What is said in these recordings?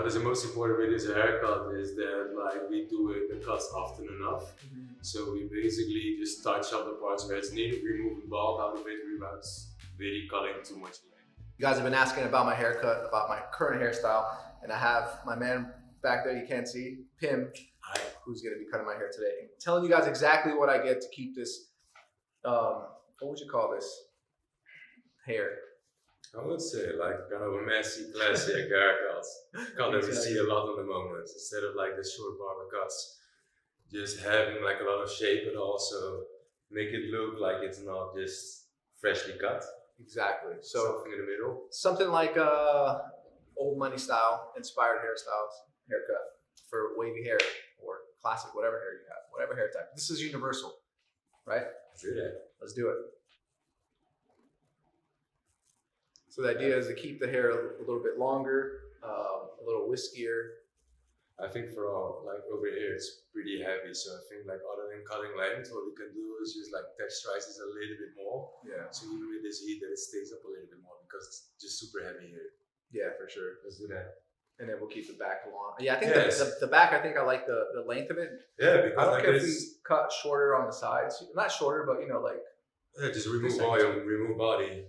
what is the most important with this haircut is that like we do the cuts often enough. So we basically just touch up the parts where it's needed, removing bulk out of it without really cutting too much length. You guys have been asking about my haircut, about my current hairstyle, and I have my man back there you can't see, Pim, who's gonna be cutting my hair today, and telling you guys exactly what I get to keep this, what would you call this, hair? I would say like kind of a messy, classic haircut. Cut that we see a lot on the moment. Instead of like the short barber cuts, just having like a lot of shape, but also make it look like it's not just freshly cut. Exactly. So something in the middle. Something like old money style, inspired haircut for wavy hair or classic, whatever hair you have, whatever hair type. This is universal, right? Let's do that. Let's do it. So the idea is to keep the hair a little bit longer, a little whiskier. I think for all, like over here, it's pretty heavy. So I think like other than cutting length, what we can do is just like texturize this a little bit more. Yeah. So even with this heat, that it stays up a little bit more because it's just super heavy here. Yeah, for sure. Let's do that. And then we'll keep the back long. Yeah, I think the back, I think I like the length of it. Yeah, because I don't like care if we cut shorter on the sides. Not shorter, but you know, like. Yeah, just remove volume, remove body.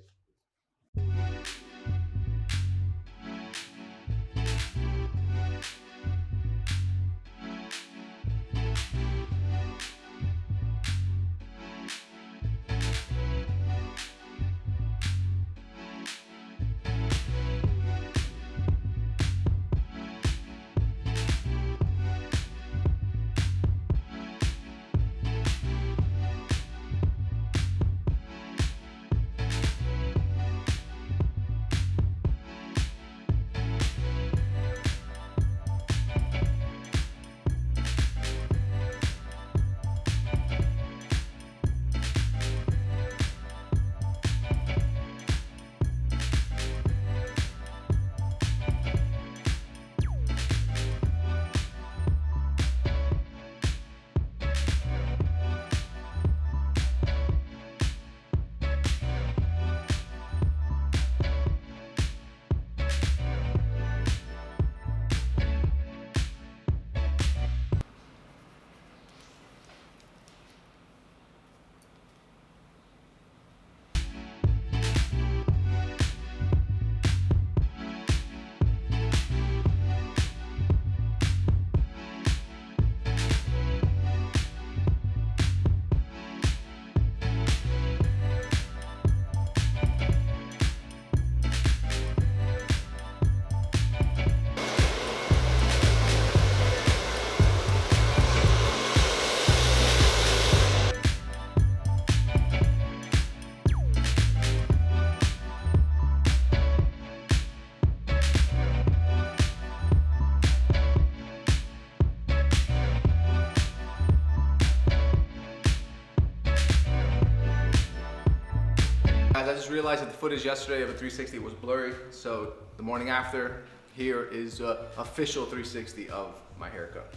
Guys, I just realized that the footage yesterday of a 360 was blurry, so the morning after, here is official 360 of my haircut.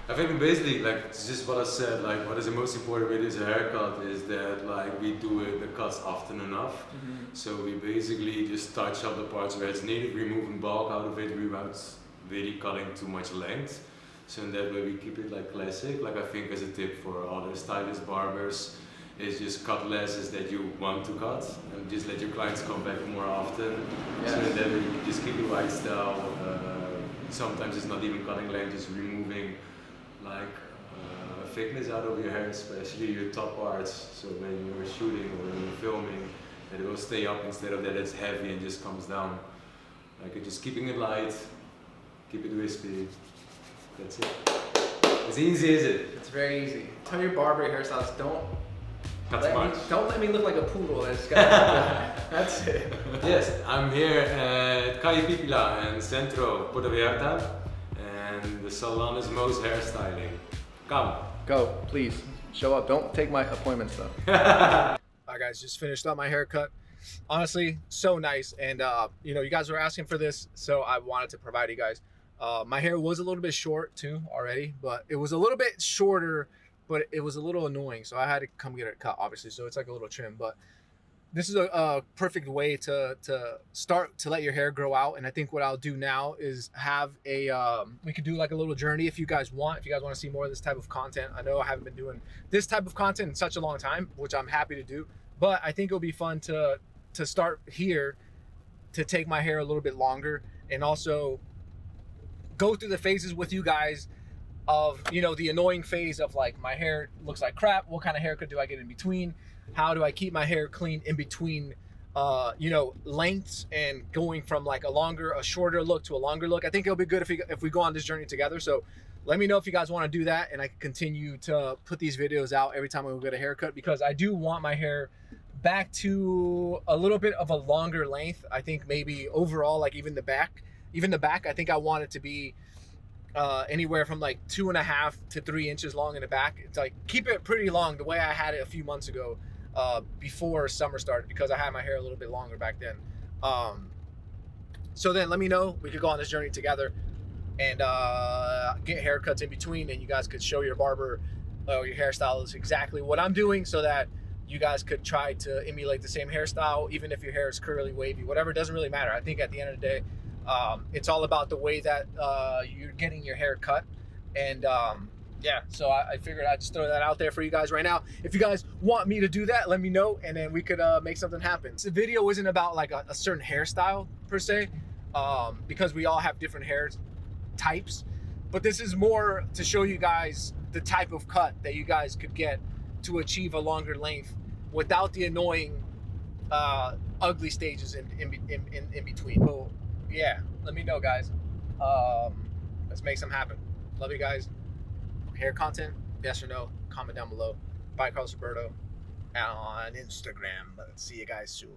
I think basically, like, it's just what I said, like, what is the most important with this haircut is that, like, we do the cuts often enough. So we basically just touch up the parts where it's needed, removing bulk out of it without really cutting too much length. So in that way we keep it like classic. Like I think as a tip for other stylist barbers is just cut less as that you want to cut and just let your clients come back more often. Yes. So in that way you just keep the right style. Sometimes it's not even cutting length, just removing like thickness out of your hair, especially your top parts. So when you're shooting or when you're filming, that it will stay up instead of that it's heavy and just comes down. Like just keeping it light, keep it wispy. That's it. It's easy, is it? It's very easy. Tell your barber hairstylists, don't let me look like a poodle. That's it. Yes, I'm here at Calle Pipila and Centro, Puerto Vallarta, and the salon is Mo's Hairstyling. Come. Go, please. Show up. Don't take my appointments though. Alright guys, just finished up my haircut. Honestly, so nice. And you know, you guys were asking for this, so I wanted to provide you guys. My hair was a little bit short too already, but it was a little bit shorter, but it was a little annoying. So I had to come get it cut, obviously. So it's like a little trim, but this is a perfect way to start to let your hair grow out. And I think what I'll do now is have a we could do like a little journey if you guys want. If you guys want to see more of this type of content, I know I haven't been doing this type of content in such a long time, which I'm happy to do. But I think it'll be fun to start here, to take my hair a little bit longer, and also go through the phases with you guys of, you know, the annoying phase of like my hair looks like crap. What kind of haircut do I get in between? How do I keep my hair clean in between, you know, lengths, and going from like a shorter look to a longer look? I think it'll be good if we go on this journey together. So let me know if you guys want to do that, and I can continue to put these videos out every time I go get a haircut, because I do want my hair back to a little bit of a longer length. I think maybe overall, like even the back, I think I want it to be anywhere from like 2.5 to 3 inches long in the back. It's like, keep it pretty long the way I had it a few months ago, before summer started, because I had my hair a little bit longer back then. So then let me know, we could go on this journey together and get haircuts in between, and you guys could show your barber or your hairstylist exactly what I'm doing, so that you guys could try to emulate the same hairstyle, even if your hair is curly, wavy, whatever. It doesn't really matter. I think at the end of the day, it's all about the way that you're getting your hair cut. And yeah, so I figured I'd just throw that out there for you guys right now. If you guys want me to do that, let me know, and then we could make something happen. This video isn't about like a certain hairstyle per se, because we all have different hair types, but this is more to show you guys the type of cut that you guys could get to achieve a longer length without the annoying ugly stages in between. So yeah, let me know, guys. Let's make some happen. Love you guys. Hair content, yes or no, comment down below. Bye, Carlos Roberto on Instagram. See you guys soon.